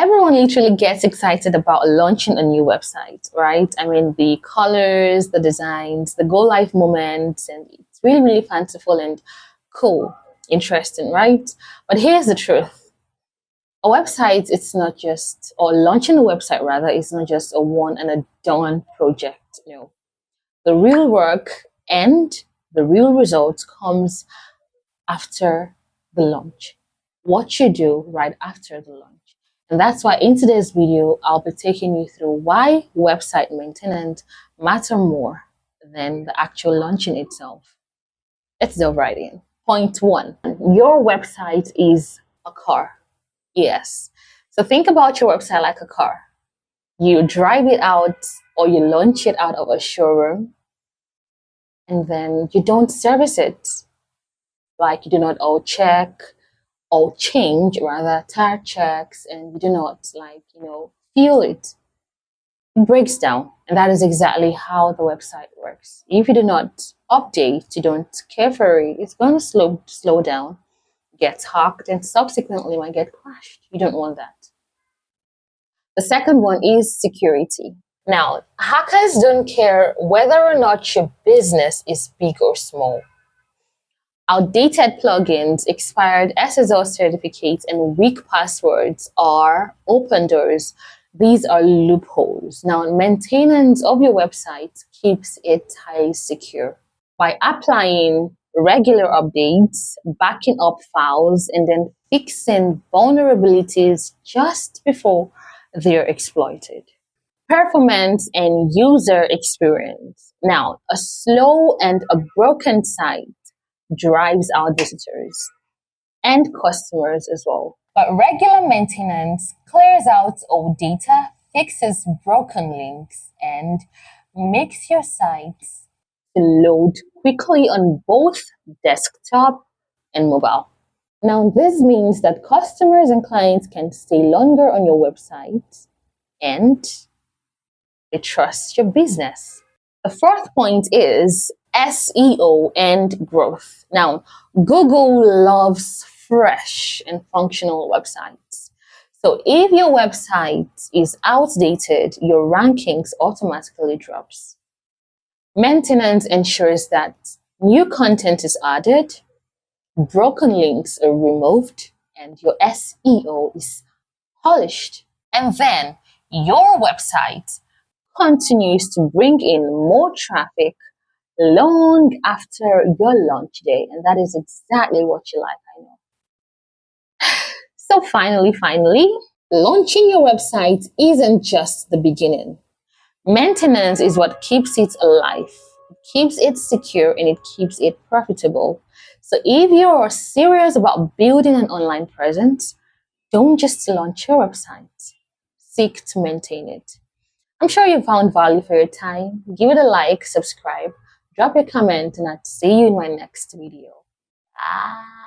everyone literally gets excited about launching a new website, right? I mean, the colors, the designs, the go live moments, and it's really, really fanciful and cool, interesting, right? But here's the truth. A website, it's not just, or launching a website rather, is not just a one and a done project. The real work and the real results comes after the launch. What you do right after the launch. And that's why in today's video, I'll be taking you through why website maintenance matter more than the actual launching itself. Let's delve right in. Point one, your website is a car. Yes. So think about your website like a car. You drive it out or you launch it out of a showroom and then you don't service it. Like you do not all check or change rather tire checks, and you do not feel it. It breaks down, and that is exactly how the website works. If you do not update, you don't care for it, it's going to slow down, get hacked, and subsequently might get crashed. You don't want that. The second one is security. Now, hackers don't care whether or not your business is big or small. Outdated plugins, expired SSL certificates, and weak passwords are open doors. These are loopholes. Now, maintenance of your website keeps it highly secure by applying regular updates, backing up files, and then fixing vulnerabilities just before they're exploited. Performance and user experience. Now, a slow and a broken site drives out visitors and customers as well. But regular maintenance clears out old data, fixes broken links, and makes your sites load quickly on both desktop and mobile. Now, this means that customers and clients can stay longer on your website and they trust your business. The fourth point is SEO and growth. Now, Google loves fresh and functional websites. So if your website is outdated, your rankings automatically drops. Maintenance ensures that new content is added, broken links are removed, and your SEO is polished. And then your website continues to bring in more traffic long after your launch day, and that is exactly what you like, I know. So finally, launching your website isn't just the beginning. Maintenance is what keeps it alive. It keeps it secure and it keeps it profitable. So if you're serious about building an online presence, don't just launch your website. Seek to maintain it. I'm sure you found value for your time. Give it a like, subscribe, drop your comment, and I'll see you in my next video. Bye.